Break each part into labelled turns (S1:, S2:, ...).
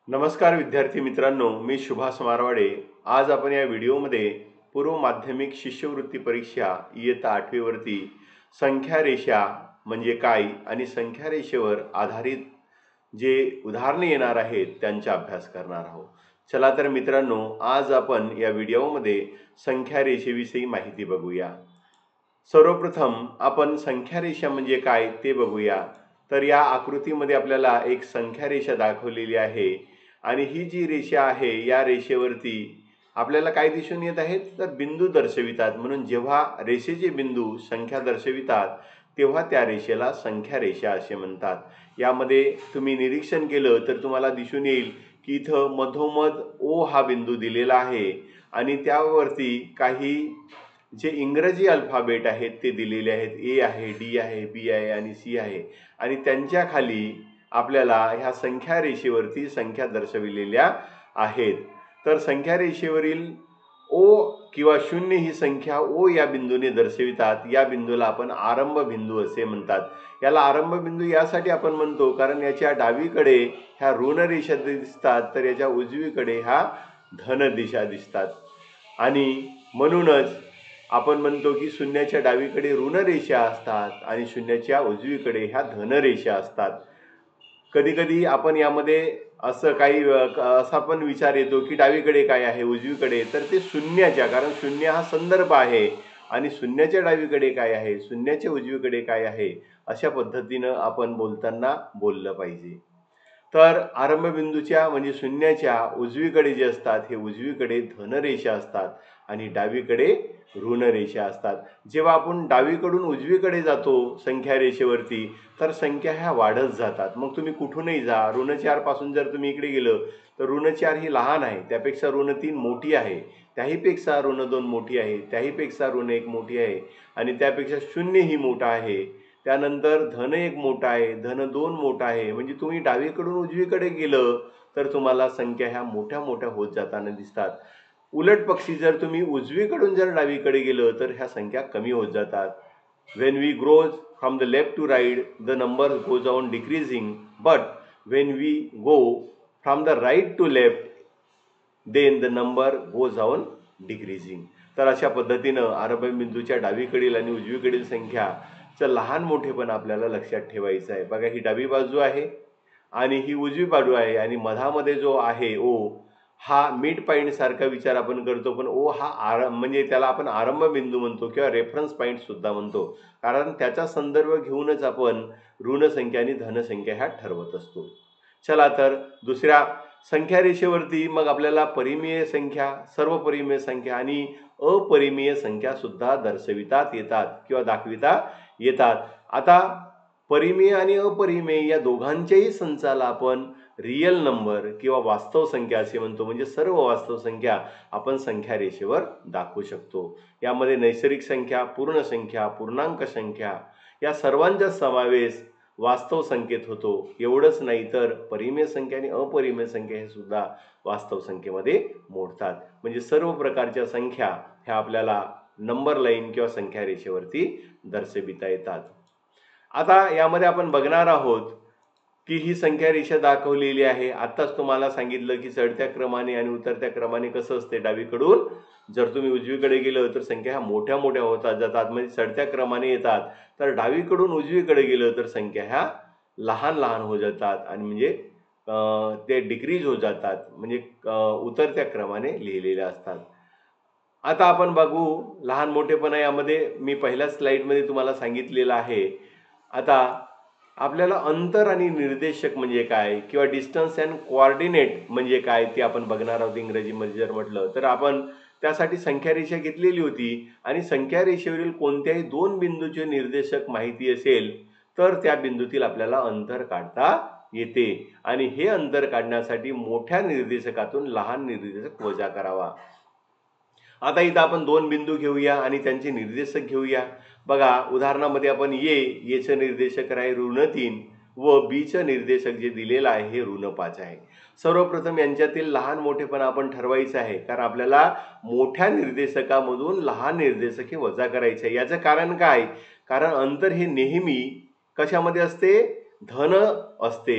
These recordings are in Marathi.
S1: नमस्कार विद्यार्थी मित्रांनो, मी सुभाष मारवाडे। आज आपण या व्हिडिओमध्ये पूर्व माध्यमिक शिष्यवृत्ती परीक्षा इयत्ता 8वी वरती संख्या रेषा म्हणजे काय आणि संख्या रेषेवर आधारित जे उदाहरणे येणार आहेत त्यांचा अभ्यास करणार आहोत। चला तर मित्रांनो, आज आपण या व्हिडिओमध्ये संख्या रेषेविषयी माहिती बघूया। सर्वप्रथम आपण संख्या रेषा म्हणजे काय ते बघूया। तर या आकृतीमध्ये आपल्याला एक संख्या रेषा दाखवलेली आहे आणि ही जी रेषा आहे या रेषेवरती आपल्याला काय दिसून येत आहेत तर बिंदू दर्शवितात, म्हणून जेव्हा रेषेचे बिंदू संख्या दर्शवितात तेव्हा त्या रेषेला संख्या रेषा असे म्हणतात। यामध्ये तुम्ही निरीक्षण केलं तर तुम्हाला दिसून येईल की इथं मधोमध ओ हा बिंदू दिलेला आहे आणि त्यावरती काही जे इंग्रजी अल्फाबेट आहेत ते दिलेले आहेत। ए आहे, डी आहे, बी आहे आणि सी आहे आणि त्यांच्या खाली आपल्याला ह्या संख्या रेषेवरती संख्या दर्शविलेल्या आहेत। तर संख्या रेषेवरील ओ किंवा शून्य ही संख्या ओ या बिंदूने दर्शवितात। या बिंदूला आपण आरंभ बिंदू असे म्हणतात। याला आरंभ बिंदू यासाठी आपण म्हणतो कारण याच्या डावीकडे ह्या ऋण रेषा दिसतात तर याच्या उजवीकडे ह्या धन दिशा दिसतात आणि म्हणूनच आपण म्हणतो की शून्याच्या डावीकडे ऋण रेषा असतात आणि शून्याच्या उजवीकडे ह्या धन रेषा असतात। कधी कधी आपण यामध्ये असं काही असा पण विचार येतो की डावीकडे काय आहे उजवीकडे, तर ते शून्याच्या, कारण शून्य हा संदर्भ आहे आणि शून्याच्या डावीकडे काय आहे, शून्याच्या उजवीकडे काय आहे, अशा पद्धतीनं आपण बोलताना बोललं पाहिजे। तर आरंभ बिंदूच्या म्हणजे शून्याच्या उजवीकडे जे असतात हे उजवीकडे धनरेषा असतात आणि डावीकडे ऋण रेषा असतात। जेव्हा आपण डावीकडून उजवीकडे जातो संख्या रेषेवरती तर संख्या ह्या वाढत जातात। मग तुम्ही कुठूनही जा, ऋण 4 पासून जर तुम्ही इकडे गेलो तर ऋण 4 ही लहान आहे, त्यापेक्षा ऋण 3 मोठी आहे, त्याहीपेक्षा ऋण 2 मोठी आहे, त्याहीपेक्षा ऋण 1 मोठी आहे आणि त्यापेक्षा शून्य ही मोठा आहे, त्यानंतर धन 1 मोठा आहे, धन 2 मोठा आहे। म्हणजे तुम्ही डावीकडून उजवीकडे गेलं तर तुम्हाला संख्या ह्या मोठ्या मोठ्या होत जाताना दिसतात। उलट पक्षी जर तुम्ही उजवीकडून जर डावीकडे गेलं तर ह्या संख्या कमी होत जातात। When we grow from the left to right, the number goes on decreasing, but when we go from the right to left, then the number goes on decreasing. तर अशा पद्धतीनं आरंभ बिंदूच्या डावीकडील आणि उजवीकडील संख्याचं लहान मोठेपण आपल्याला लक्षात ठेवायचं आहे। बघा, ही डावी बाजू आहे आणि ही उजवी बाजू आहे आणि मधामध्ये जो आहे ओ हा मिड पॉइंट सारखा विचार आपण करतो, पण ओ हा म्हणजे त्याला आपण आरंभ बिंदू म्हणतो किंवा रेफरन्स पॉइंट सुद्धा म्हणतो, कारण त्याचा संदर्भ घेऊनच आपण ऋण संख्या आणि धन संख्या ह्या ठरवत असतो। चला तर दुसऱ्या संख्या रेषेवरती मग आपल्याला परिमेय संख्या, सर्व परिमेय संख्या आणि अपरिमेय संख्या सुद्धा दर्शवितात येतात किंवा दाखविता येतात। आता परिमेय आणि अपरिमेय या दोघांच्याही संचाला आपण रियल नंबर किंवा वास्तव संख्या असे म्हणतो, म्हणजे सर्व वास्तव संख्या आपण संख्या रेषेवर दाखवू शकतो। यामध्ये नैसर्गिक संख्या, पूर्ण संख्या, पूर्णांक संख्या या सर्वांचा समावेश वास्तव संख्येत होतो। एवढंच नाही तर परिमेय संख्या आणि अपरिमेय संख्या हे सुद्धा वास्तव संख्येमध्ये मोडतात। म्हणजे सर्व प्रकारच्या संख्या ह्या आपल्याला नंबर लाईन किंवा संख्या रेषेवरती दर्शविता येतात। आता यामध्ये आपण बघणार आहोत की ही संख्या रेषा दाखवलेली आहे। आताच तुम्हाला सांगितलं की चढत्या क्रमाने आणि उतरत्या क्रमाने कसं असते, डावीकडून जर तुम्ही उजवीकडे गेलं तर संख्या ह्या मोठ्या मोठ्या होतात जातात, म्हणजे चढत्या क्रमाने येतात, तर डावीकडून उजवीकडे गेलं तर संख्या ह्या लहान लहान होत जातात आणि म्हणजे ते डिक्रीज होत जातात, म्हणजे उतरत्या क्रमाने लिहिलेल्या असतात। आता आपण बघू लहान मोठेपणा, यामध्ये मी पहिल्या स्लाइडमध्ये तुम्हाला सांगितलेलं आहे। आता आपल्याला अंतर आणि निर्देशक म्हणजे काय किंवा डिस्टन्स अँड कोऑर्डिनेट म्हणजे काय ते आपण बघणार आहोत। इंग्रजीमध्ये जर म्हटलं तर आपण त्यासाठी संख्या रेषा घेतलेली होती आणि संख्या रेषेवरील कोणत्याही दोन बिंदूचे निर्देशक माहिती असेल तर त्या बिंदूतील आपल्याला अंतर काढता येते आणि हे अंतर काढण्यासाठी मोठ्या निर्देशकातून लहान निर्देशक वजा करावा। आता इथं आपण दोन बिंदू घेऊया आणि त्यांचे निर्देशक घेऊया। बघा, उदाहरणामध्ये आपण येचं निर्देशक आहे ऋण 3 व बीचं निर्देशक जे दिलेलं आहे हे ऋण 5 आहे। सर्वप्रथम यांच्यातील लहान मोठेपण आपण ठरवायचं आहे, कारण आपल्याला मोठ्या निर्देशकामधून लहान निर्देशक हे वजा करायचे आहे। याचं कारण काय, कारण अंतर हे नेहमी कशामध्ये असते, धन असते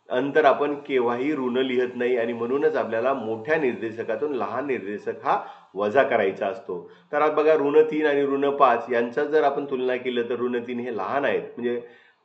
S1: अंतर आपण केव्हाही ऋण लिहित नाही आणि म्हणूनच आपल्याला मोठ्या निर्देशकातून लहान निर्देशक हा वजा करायचा असतो. तर आता बघा ऋण 3 आणि ऋण 5 यांचा जर आपण तुलना केलं तर ऋण 3 हे लहान आहेत, म्हणजे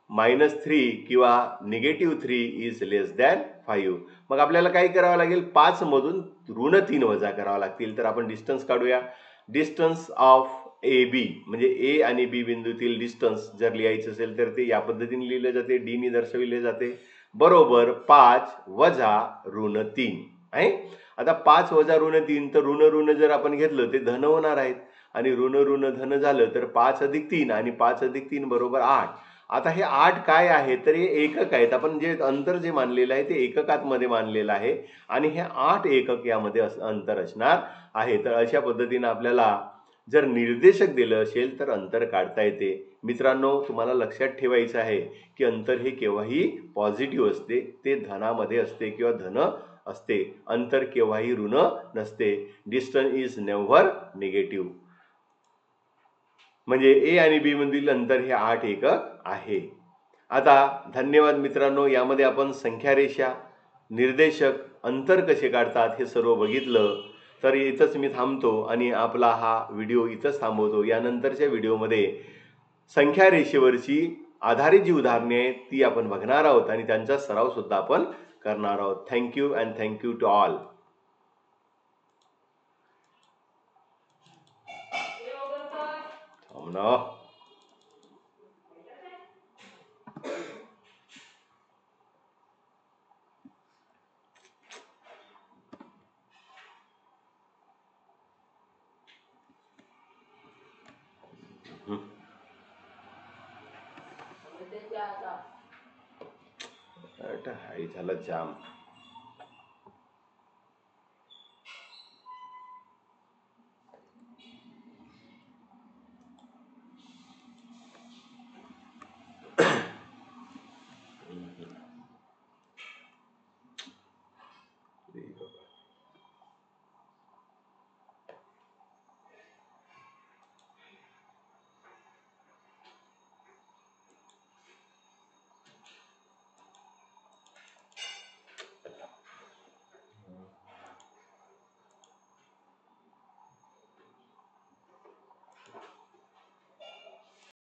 S1: -3 किंवा -3 इज लेस दॅन 5. मग आपल्याला काय करावं लागेल, 5 मधून ऋण 3 वजा करावं लागतील. तर आपण डिस्टन्स काढूया. डिस्टन्स ऑफ ए बी म्हणजे ए आणि बी बिंदूतील डिस्टन्स जर लिहायचं असेल तर ते या पद्धतीने लिहिले जाते, डी ने दर्शविले जाते, बरोबर 5 वजा ऋण 3 आहे. आता 5 वजा ऋण 3, तर ऋण जर आपण घेतलं ते धन होणार आहेत आणि ऋण धन झालं तर 5 अधिक 3 आणि 5 अधिक 3 बरोबर 8. आता हे 8 काय आहे, तर हे एकक आहेत. आपण जे अंतर जे मानलेलं आहे ते एककांमध्ये मानलेलं आहे आणि हे 8 एकक यामध्ये अंतर असणार आहे. तर अशा पद्धतीने आपल्याला जर निर्देशक दिलं असेल तर अंतर काढता येते. मित्रांनो, तुम्हाला लक्षात ठेवायचं आहे की अंतर हे केव्हाही पॉझिटिव्ह असते, ते धनामध्ये असते किंवा धन असते. अंतर केव्हाही ऋण नसते. Distance is never negative. म्हणजे ए आणि बी मधील अंतर हे 8 एकक आहे. आता धन्यवाद मित्रांनो, यामध्ये आपण संख्या रेषा, निर्देशक, अंतर कसे काढतात हे सर्व बघितलं. तर इथंच मी थांबतो आणि आपला हा व्हिडिओ इथंच थांबवतो. यानंतरच्या व्हिडिओमध्ये संख्या रेषेवरची आधारित जी उदाहरणे आहेत ती आपण बघणार आहोत आणि त्यांचा सराव सुद्धा आपण करणार आहोत. Thank you and thank you to all. ना झालं जाम.